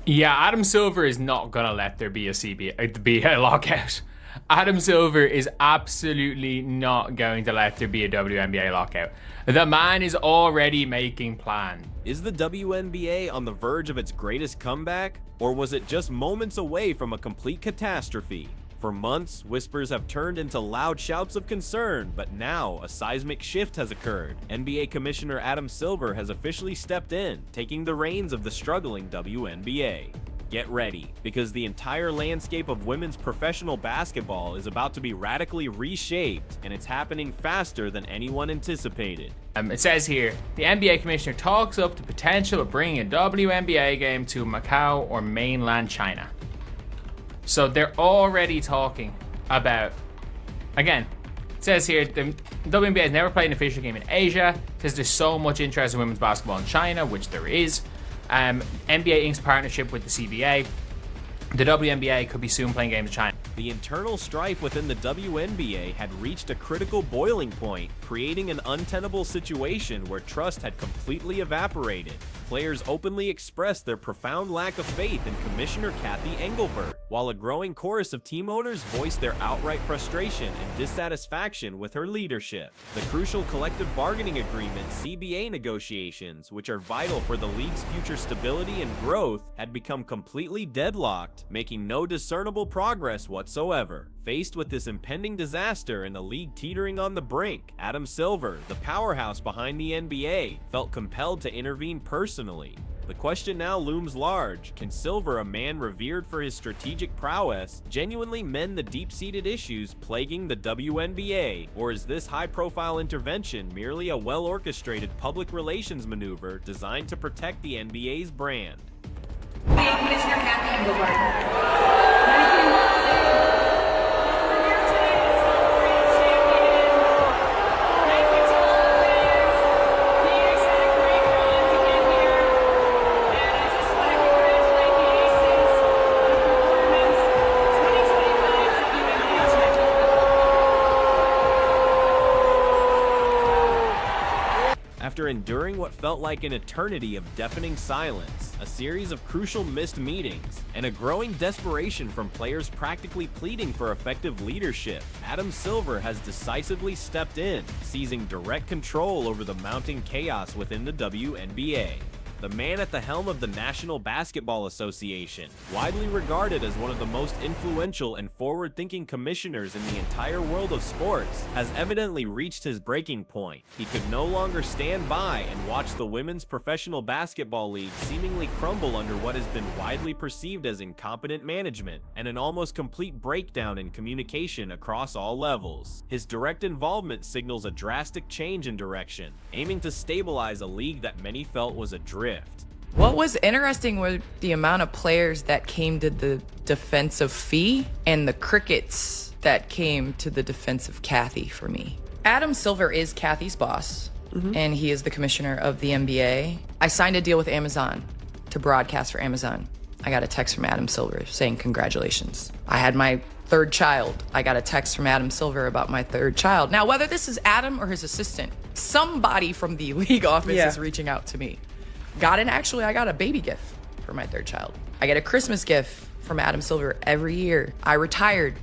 Yeah, Adam Silver is not gonna let there be a lockout. Adam Silver is absolutely not going to let there be a WNBA lockout. The man is already making plans. Is the WNBA on the verge of its greatest comeback, or was it just moments away from a complete catastrophe? For months, whispers have turned into loud shouts of concern, but now a seismic shift has occurred. NBA Commissioner Adam Silver has officially stepped in, taking the reins of the struggling WNBA. Get ready, because the entire landscape of women's professional basketball is about to be radically reshaped, and it's happening faster than anyone anticipated. It says here, the NBA Commissioner talks up the potential of bringing a WNBA game to Macau or mainland China. So they're already talking about, again, it says here, the WNBA has never played an official game in Asia. It says there's so much interest in women's basketball in China, which there is. NBA Inc.'s partnership with the CBA. The WNBA could be soon playing games in China. The internal strife within the WNBA had reached a critical boiling point, creating an untenable situation where trust had completely evaporated. Players openly expressed their profound lack of faith in Commissioner Cathy Engelbert, while a growing chorus of team owners voiced their outright frustration and dissatisfaction with her leadership. The crucial collective bargaining agreement (CBA) negotiations, which are vital for the league's future stability and growth, had become completely deadlocked, making no discernible progress whatsoever. Faced with this impending disaster and the league teetering on the brink, Adam Silver, the powerhouse behind the NBA, felt compelled to intervene personally. The question now looms large: can Silver, a man revered for his strategic prowess, genuinely mend the deep-seated issues plaguing the WNBA, or is this high-profile intervention merely a well-orchestrated public relations maneuver designed to protect the NBA's brand? Commissioner Cathy Engelbert. After enduring what felt like an eternity of deafening silence, a series of crucial missed meetings, and a growing desperation from players practically pleading for effective leadership, Adam Silver has decisively stepped in, seizing direct control over the mounting chaos within the WNBA. The man at the helm of the National Basketball Association, widely regarded as one of the most influential and forward-thinking commissioners in the entire world of sports, has evidently reached his breaking point. He could no longer stand by and watch the women's professional basketball league seemingly crumble under what has been widely perceived as incompetent management and an almost complete breakdown in communication across all levels. His direct involvement signals a drastic change in direction, aiming to stabilize a league that many felt was adrift. What was interesting was the amount of players that came to the defense of Fee and the crickets that came to the defense of Cathy for me. Adam Silver is Cathy's boss, and he is the commissioner of the NBA. I signed a deal with Amazon to broadcast for Amazon. I got a text from Adam Silver saying congratulations. I had my third child. I got a text from Adam Silver about my third child. Now, whether this is Adam or his assistant, somebody from the league office is reaching out to me. I got a baby gift for my third child. I get a Christmas gift from Adam Silver every year. I retired.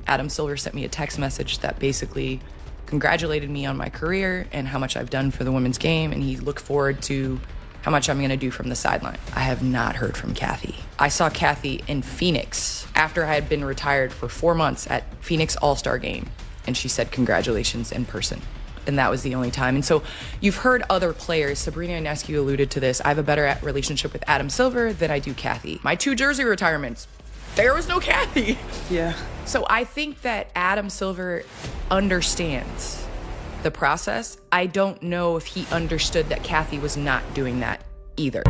Adam Silver sent me a text message that basically congratulated me on my career and how much I've done for the women's game, and he looked forward to how much I'm gonna do from the sideline. I have not heard from Cathy. I saw Cathy in Phoenix after I had been retired for 4 months at Phoenix All-Star Game, and she said congratulations in person. And that was the only time. And so you've heard other players, Sabrina Ionescu alluded to this, I have a better relationship with Adam Silver than I do Cathy. My 2 jersey retirements, there was no Cathy. Yeah. So I think that Adam Silver understands the process. I don't know if he understood that Cathy was not doing that either.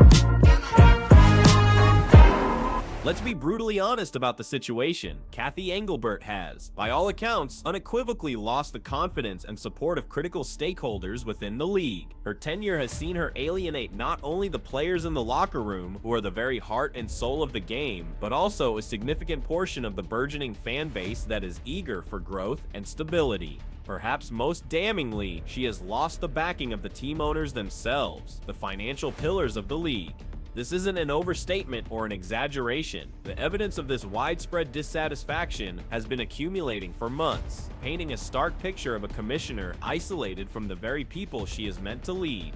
Let's be brutally honest about the situation. Cathy Engelbert has, by all accounts, unequivocally lost the confidence and support of critical stakeholders within the league. Her tenure has seen her alienate not only the players in the locker room, who are the very heart and soul of the game, but also a significant portion of the burgeoning fan base that is eager for growth and stability. Perhaps most damningly, she has lost the backing of the team owners themselves, the financial pillars of the league. This isn't an overstatement or an exaggeration. The evidence of this widespread dissatisfaction has been accumulating for months, painting a stark picture of a commissioner isolated from the very people she is meant to lead.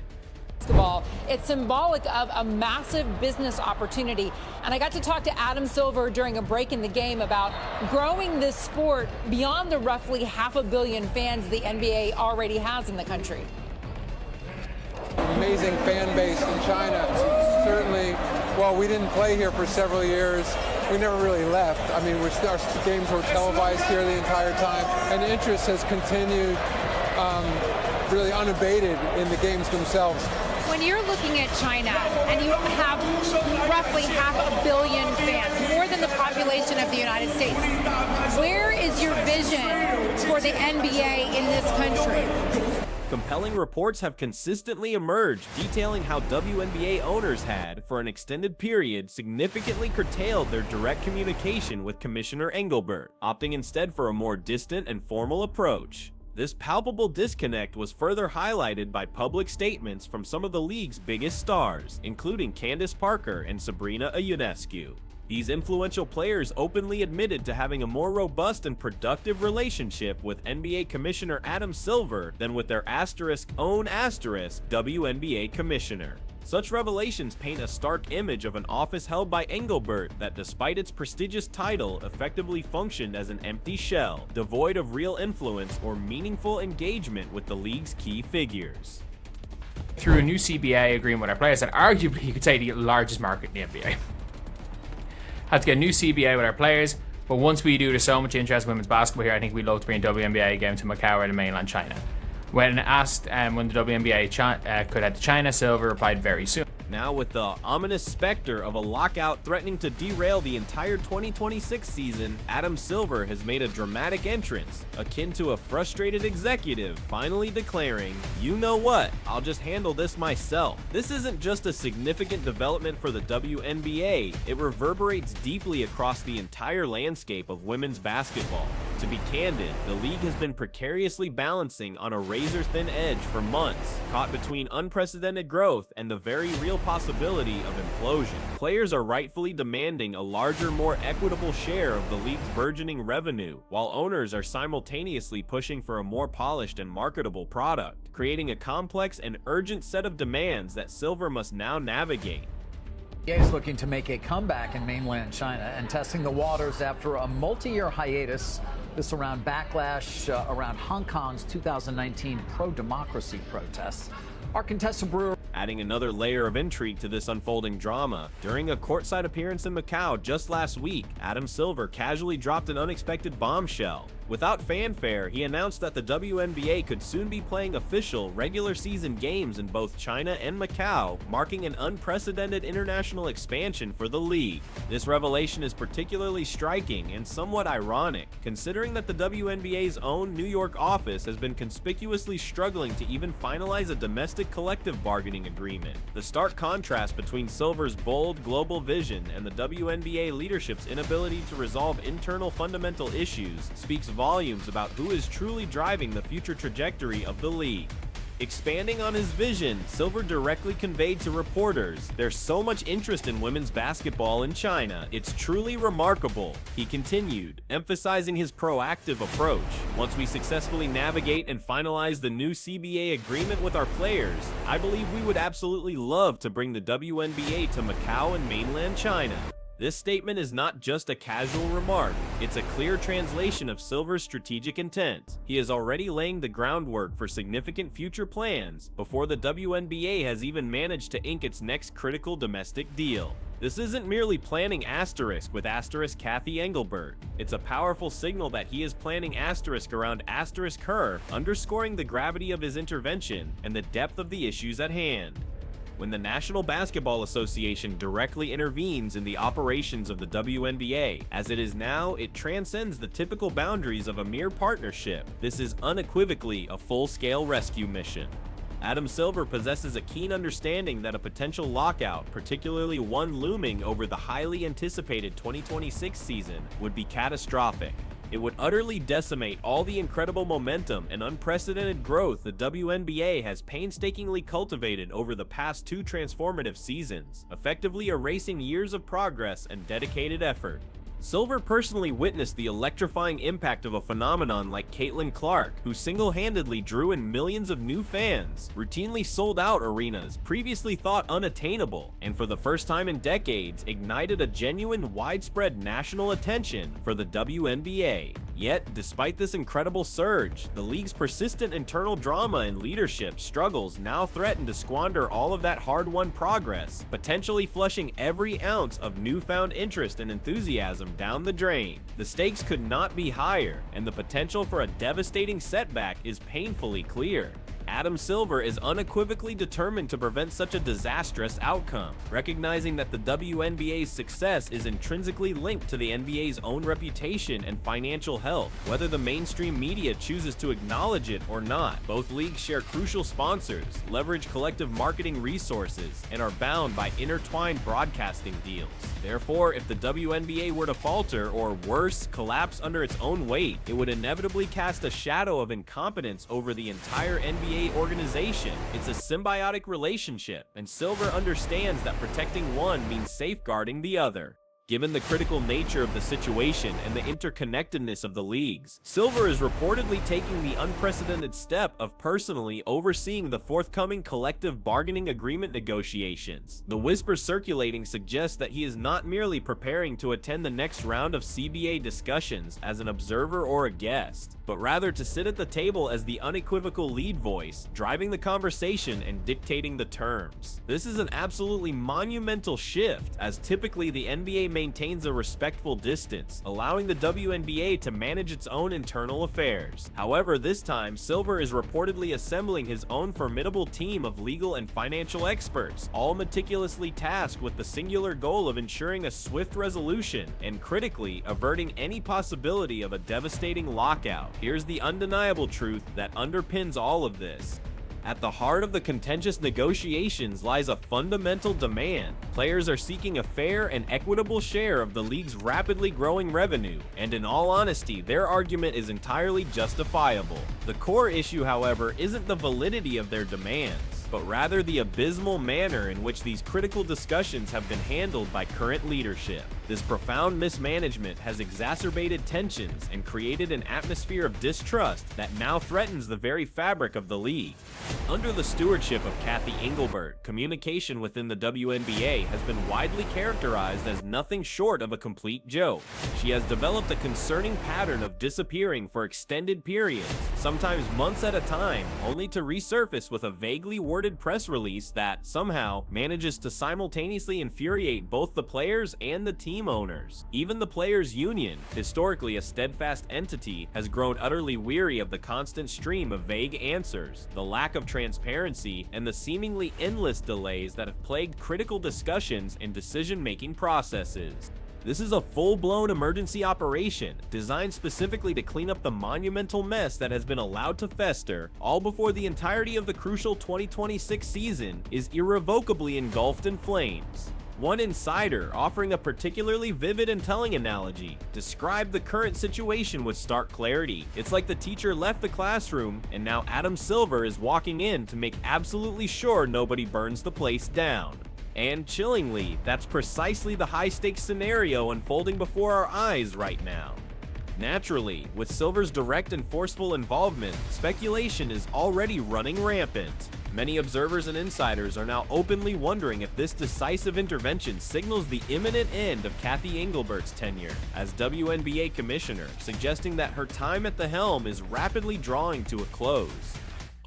Basketball. It's symbolic of a massive business opportunity. And I got to talk to Adam Silver during a break in the game about growing this sport beyond the roughly 500 million fans the NBA already has in the country. Amazing fan base in China. Certainly, well, we didn't play here for several years. We never really left. I mean, our games were televised here the entire time, and interest has continued really unabated in the games themselves. When you're looking at China and you have roughly 500 million fans, more than the population of the United States, where is your vision for the NBA in this country? Compelling reports have consistently emerged detailing how WNBA owners had, for an extended period, significantly curtailed their direct communication with Commissioner Engelbert, opting instead for a more distant and formal approach. This palpable disconnect was further highlighted by public statements from some of the league's biggest stars, including Candace Parker and Sabrina Ionescu. These influential players openly admitted to having a more robust and productive relationship with NBA Commissioner Adam Silver than with their own WNBA Commissioner. Such revelations paint a stark image of an office held by Engelbert that, despite its prestigious title, effectively functioned as an empty shell, devoid of real influence or meaningful engagement with the league's key figures. Through a new CBA agreement with our players, and arguably you could say the largest market in the NBA. Had to get a new CBA with our players, but once we do, there's so much interest in women's basketball here, I think we'd love to bring a WNBA game to Macau or to mainland China. When asked when the WNBA could head to China, Silver replied very soon. Now, with the ominous specter of a lockout threatening to derail the entire 2026 season, Adam Silver has made a dramatic entrance, akin to a frustrated executive finally declaring, "You know what, I'll just handle this myself." This isn't just a significant development for the WNBA, it reverberates deeply across the entire landscape of women's basketball. To be candid, the league has been precariously balancing on a razor-thin edge for months, caught between unprecedented growth and the very real possibility of implosion. Players are rightfully demanding a larger, more equitable share of the league's burgeoning revenue, while owners are simultaneously pushing for a more polished and marketable product, creating a complex and urgent set of demands that Silver must now navigate. NBA is looking to make a comeback in mainland China and testing the waters after a multi-year hiatus. This around backlash around Hong Kong's 2019 pro-democracy protests. Our contestant brewer. Adding another layer of intrigue to this unfolding drama, during a courtside appearance in Macau just last week, Adam Silver casually dropped an unexpected bombshell. Without fanfare, he announced that the WNBA could soon be playing official regular season games in both China and Macau, marking an unprecedented international expansion for the league. This revelation is particularly striking and somewhat ironic, considering that the WNBA's own New York office has been conspicuously struggling to even finalize a domestic collective bargaining agreement. The stark contrast between Silver's bold global vision and the WNBA leadership's inability to resolve internal fundamental issues speaks volumes about who is truly driving the future trajectory of the league. Expanding on his vision, Silver directly conveyed to reporters, "There's so much interest in women's basketball in China, it's truly remarkable." He continued, emphasizing his proactive approach. "Once we successfully navigate and finalize the new CBA agreement with our players, I believe we would absolutely love to bring the WNBA to Macau and mainland China." This statement is not just a casual remark, it's a clear translation of Silver's strategic intent. He is already laying the groundwork for significant future plans before the WNBA has even managed to ink its next critical domestic deal. This isn't merely planning asterisk with asterisk Cathy Engelbert. It's a powerful signal that he is planning asterisk around asterisk her, underscoring the gravity of his intervention and the depth of the issues at hand. When the National Basketball Association directly intervenes in the operations of the WNBA, as it is now, it transcends the typical boundaries of a mere partnership. This is unequivocally a full-scale rescue mission. Adam Silver possesses a keen understanding that a potential lockout, particularly one looming over the highly anticipated 2026 season, would be catastrophic. It would utterly decimate all the incredible momentum and unprecedented growth the WNBA has painstakingly cultivated over the past 2 transformative seasons, effectively erasing years of progress and dedicated effort. Silver personally witnessed the electrifying impact of a phenomenon like Caitlin Clark, who single-handedly drew in millions of new fans, routinely sold out arenas previously thought unattainable, and for the first time in decades ignited a genuine widespread national attention for the WNBA. Yet, despite this incredible surge, the league's persistent internal drama and leadership struggles now threaten to squander all of that hard-won progress, potentially flushing every ounce of newfound interest and enthusiasm down the drain. The stakes could not be higher, and the potential for a devastating setback is painfully clear. Adam Silver is unequivocally determined to prevent such a disastrous outcome, recognizing that the WNBA's success is intrinsically linked to the NBA's own reputation and financial health, whether the mainstream media chooses to acknowledge it or not. Both leagues share crucial sponsors, leverage collective marketing resources, and are bound by intertwined broadcasting deals. Therefore, if the WNBA were to falter, or worse, collapse under its own weight, it would inevitably cast a shadow of incompetence over the entire NBA organization. It's a symbiotic relationship, and Silver understands that protecting one means safeguarding the other. Given the critical nature of the situation and the interconnectedness of the leagues, Silver is reportedly taking the unprecedented step of personally overseeing the forthcoming collective bargaining agreement negotiations. The whispers circulating suggest that he is not merely preparing to attend the next round of CBA discussions as an observer or a guest, but rather to sit at the table as the unequivocal lead voice, driving the conversation and dictating the terms. This is an absolutely monumental shift, as typically the NBA maintains a respectful distance, allowing the WNBA to manage its own internal affairs. However, this time, Silver is reportedly assembling his own formidable team of legal and financial experts, all meticulously tasked with the singular goal of ensuring a swift resolution and, critically, averting any possibility of a devastating lockout. Here's the undeniable truth that underpins all of this. At the heart of the contentious negotiations lies a fundamental demand. Players are seeking a fair and equitable share of the league's rapidly growing revenue, and in all honesty, their argument is entirely justifiable. The core issue, however, isn't the validity of their demands, but rather the abysmal manner in which these critical discussions have been handled by current leadership. This profound mismanagement has exacerbated tensions and created an atmosphere of distrust that now threatens the very fabric of the league. Under the stewardship of Cathy Engelbert, communication within the WNBA has been widely characterized as nothing short of a complete joke. She has developed a concerning pattern of disappearing for extended periods, sometimes months at a time, only to resurface with a vaguely worded press release that, somehow, manages to simultaneously infuriate both the players and the team owners. Even the players' union, historically a steadfast entity, has grown utterly weary of the constant stream of vague answers, the lack of transparency, and the seemingly endless delays that have plagued critical discussions and decision-making processes. This is a full-blown emergency operation, designed specifically to clean up the monumental mess that has been allowed to fester, all before the entirety of the crucial 2026 season is irrevocably engulfed in flames. One insider, offering a particularly vivid and telling analogy, described the current situation with stark clarity. It's like the teacher left the classroom, and now Adam Silver is walking in to make absolutely sure nobody burns the place down. And chillingly, that's precisely the high-stakes scenario unfolding before our eyes right now. Naturally, with Silver's direct and forceful involvement, speculation is already running rampant. Many observers and insiders are now openly wondering if this decisive intervention signals the imminent end of Cathy Engelbert's tenure as WNBA Commissioner, suggesting that her time at the helm is rapidly drawing to a close.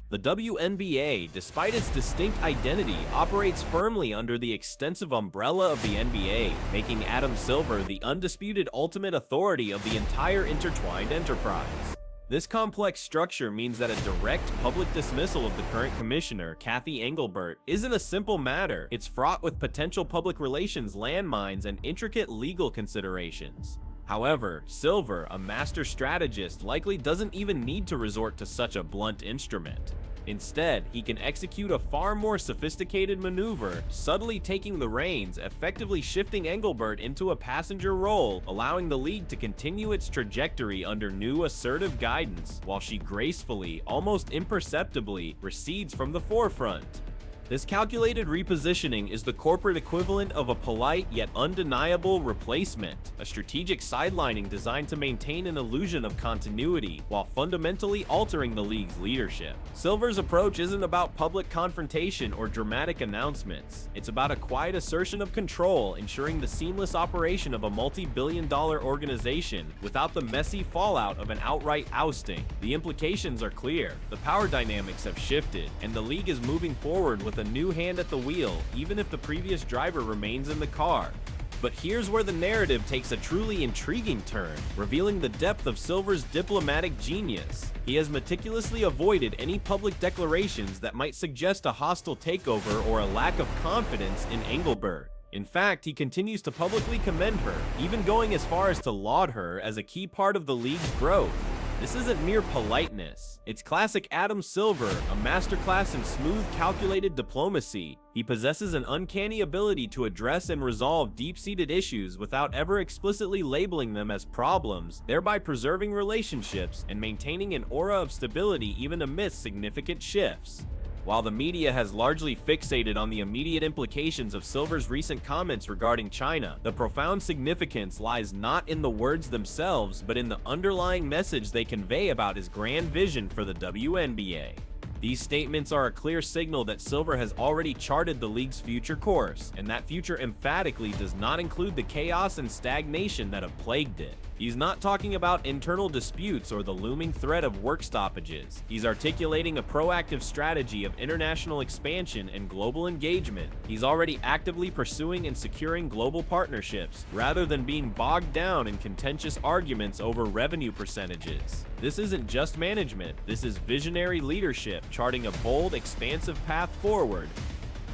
The WNBA, despite its distinct identity, operates firmly under the extensive umbrella of the NBA, making Adam Silver the undisputed ultimate authority of the entire intertwined enterprise. This complex structure means that a direct public dismissal of the current commissioner, Cathy Engelbert, isn't a simple matter. It's fraught with potential public relations landmines and intricate legal considerations. However, Silver, a master strategist, likely doesn't even need to resort to such a blunt instrument. Instead, he can execute a far more sophisticated maneuver, subtly taking the reins, effectively shifting Engelbert into a passenger role, allowing the league to continue its trajectory under new assertive guidance, while she gracefully, almost imperceptibly, recedes from the forefront. This calculated repositioning is the corporate equivalent of a polite yet undeniable replacement, a strategic sidelining designed to maintain an illusion of continuity while fundamentally altering the league's leadership. Silver's approach isn't about public confrontation or dramatic announcements. It's about a quiet assertion of control, ensuring the seamless operation of a multi-billion-dollar organization without the messy fallout of an outright ousting. The implications are clear. The power dynamics have shifted, and the league is moving forward with a new hand at the wheel, even if the previous driver remains in the car. But here's where the narrative takes a truly intriguing turn, revealing the depth of Silver's diplomatic genius. He has meticulously avoided any public declarations that might suggest a hostile takeover or a lack of confidence in Engelbert. In fact, he continues to publicly commend her, even going as far as to laud her as a key part of the league's growth. This isn't mere politeness. It's classic Adam Silver, a masterclass in smooth, calculated diplomacy. He possesses an uncanny ability to address and resolve deep-seated issues without ever explicitly labeling them as problems, thereby preserving relationships and maintaining an aura of stability even amidst significant shifts. While the media has largely fixated on the immediate implications of Silver's recent comments regarding China, the profound significance lies not in the words themselves, but in the underlying message they convey about his grand vision for the WNBA. These statements are a clear signal that Silver has already charted the league's future course, and that future emphatically does not include the chaos and stagnation that have plagued it. He's not talking about internal disputes or the looming threat of work stoppages. He's articulating a proactive strategy of international expansion and global engagement. He's already actively pursuing and securing global partnerships, rather than being bogged down in contentious arguments over revenue percentages. This isn't just management, this is visionary leadership, charting a bold, expansive path forward.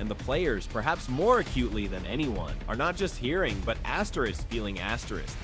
And the players, perhaps more acutely than anyone, are not just hearing, but feeling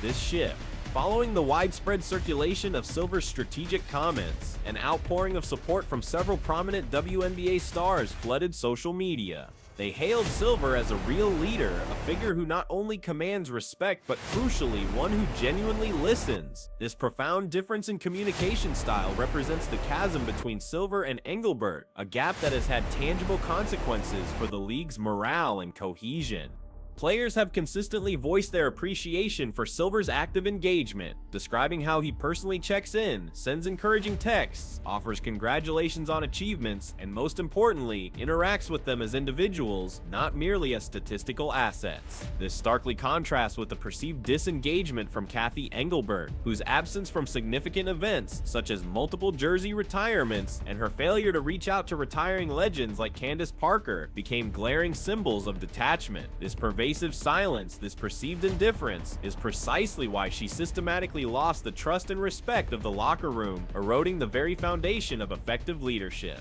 this shift. Following the widespread circulation of Silver's strategic comments, an outpouring of support from several prominent WNBA stars flooded social media. They hailed Silver as a real leader, a figure who not only commands respect, but crucially, one who genuinely listens. This profound difference in communication style represents the chasm between Silver and Engelbert, a gap that has had tangible consequences for the league's morale and cohesion. Players have consistently voiced their appreciation for Silver's active engagement, describing how he personally checks in, sends encouraging texts, offers congratulations on achievements, and most importantly, interacts with them as individuals, not merely as statistical assets. This starkly contrasts with the perceived disengagement from Cathy Engelbert, whose absence from significant events, such as multiple jersey retirements, and her failure to reach out to retiring legends like Candace Parker, became glaring symbols of detachment. This pervasive silence, this perceived indifference, is precisely why she systematically lost the trust and respect of the locker room, eroding the very foundation of effective leadership.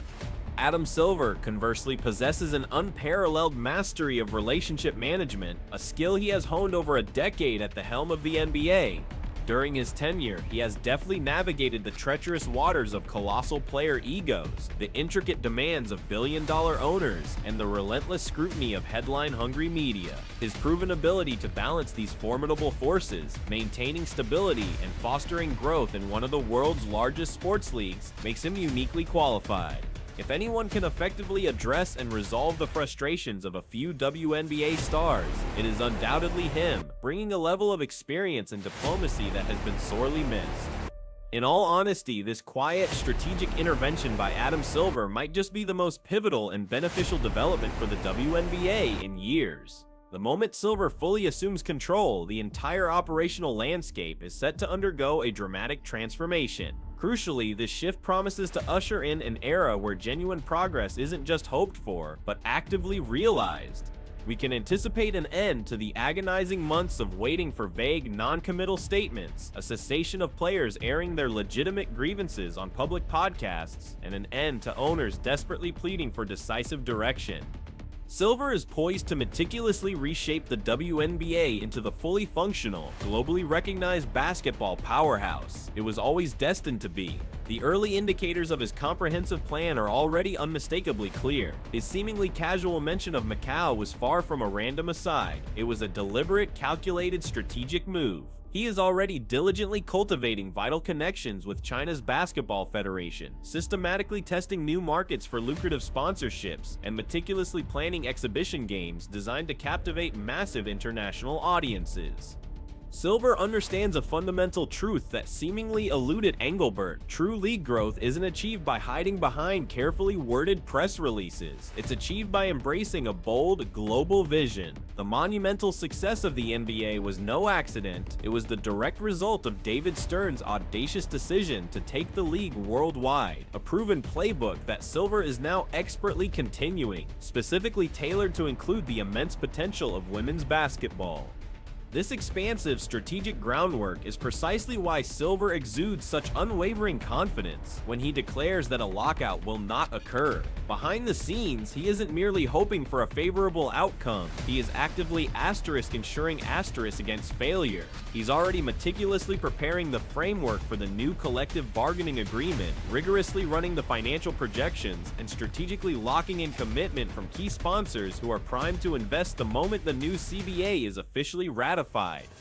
Adam Silver, conversely, possesses an unparalleled mastery of relationship management, a skill he has honed over a decade at the helm of the NBA. During his tenure, he has deftly navigated the treacherous waters of colossal player egos, the intricate demands of billion-dollar owners, and the relentless scrutiny of headline-hungry media. His proven ability to balance these formidable forces, maintaining stability and fostering growth in one of the world's largest sports leagues, makes him uniquely qualified. If anyone can effectively address and resolve the frustrations of a few WNBA stars, it is undoubtedly him, bringing a level of experience and diplomacy that has been sorely missed. In all honesty, this quiet, strategic intervention by Adam Silver might just be the most pivotal and beneficial development for the WNBA in years. The moment Silver fully assumes control, the entire operational landscape is set to undergo a dramatic transformation. Crucially, this shift promises to usher in an era where genuine progress isn't just hoped for, but actively realized. We can anticipate an end to the agonizing months of waiting for vague, non-committal statements, a cessation of players airing their legitimate grievances on public podcasts, and an end to owners desperately pleading for decisive direction. Silver is poised to meticulously reshape the WNBA into the fully functional, globally recognized basketball powerhouse it was always destined to be. The early indicators of his comprehensive plan are already unmistakably clear. His seemingly casual mention of Macau was far from a random aside. It was a deliberate, calculated, strategic move. He is already diligently cultivating vital connections with China's Basketball Federation, systematically testing new markets for lucrative sponsorships, and meticulously planning exhibition games designed to captivate massive international audiences. Silver understands a fundamental truth that seemingly eluded Engelbert. True league growth isn't achieved by hiding behind carefully worded press releases. It's achieved by embracing a bold, global vision. The monumental success of the NBA was no accident. It was the direct result of David Stern's audacious decision to take the league worldwide, a proven playbook that Silver is now expertly continuing, specifically tailored to include the immense potential of women's basketball. This expansive strategic groundwork is precisely why Silver exudes such unwavering confidence when he declares that a lockout will not occur. Behind the scenes, he isn't merely hoping for a favorable outcome, he is actively ensuring against failure. He's already meticulously preparing the framework for the new collective bargaining agreement, rigorously running the financial projections, and strategically locking in commitment from key sponsors who are primed to invest the moment the new CBA is officially ratified.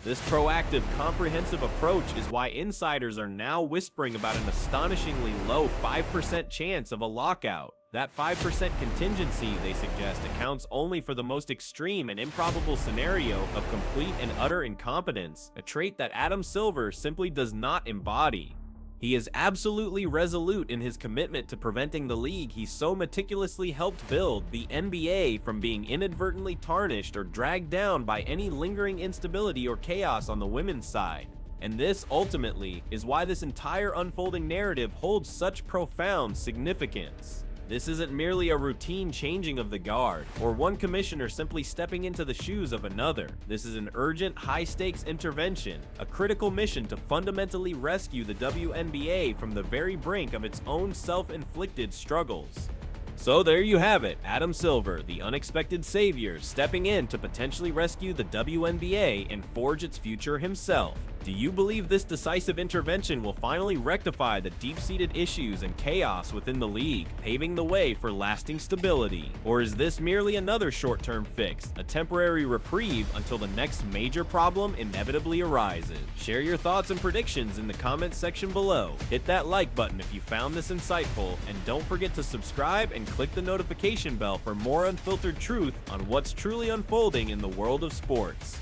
This proactive, comprehensive approach is why insiders are now whispering about an astonishingly low 5% chance of a lockout. That 5% contingency, they suggest, accounts only for the most extreme and improbable scenario of complete and utter incompetence, a trait that Adam Silver simply does not embody. He is absolutely resolute in his commitment to preventing the league he so meticulously helped build, the NBA, from being inadvertently tarnished or dragged down by any lingering instability or chaos on the women's side. And this, ultimately, is why this entire unfolding narrative holds such profound significance. This isn't merely a routine changing of the guard, or one commissioner simply stepping into the shoes of another. This is an urgent, high-stakes intervention, a critical mission to fundamentally rescue the WNBA from the very brink of its own self-inflicted struggles. So there you have it, Adam Silver, the unexpected savior, stepping in to potentially rescue the WNBA and forge its future himself. Do you believe this decisive intervention will finally rectify the deep-seated issues and chaos within the league, paving the way for lasting stability? Or is this merely another short-term fix, a temporary reprieve until the next major problem inevitably arises? Share your thoughts and predictions in the comments section below. Hit that like button if you found this insightful, and don't forget to subscribe and click the notification bell for more unfiltered truth on what's truly unfolding in the world of sports.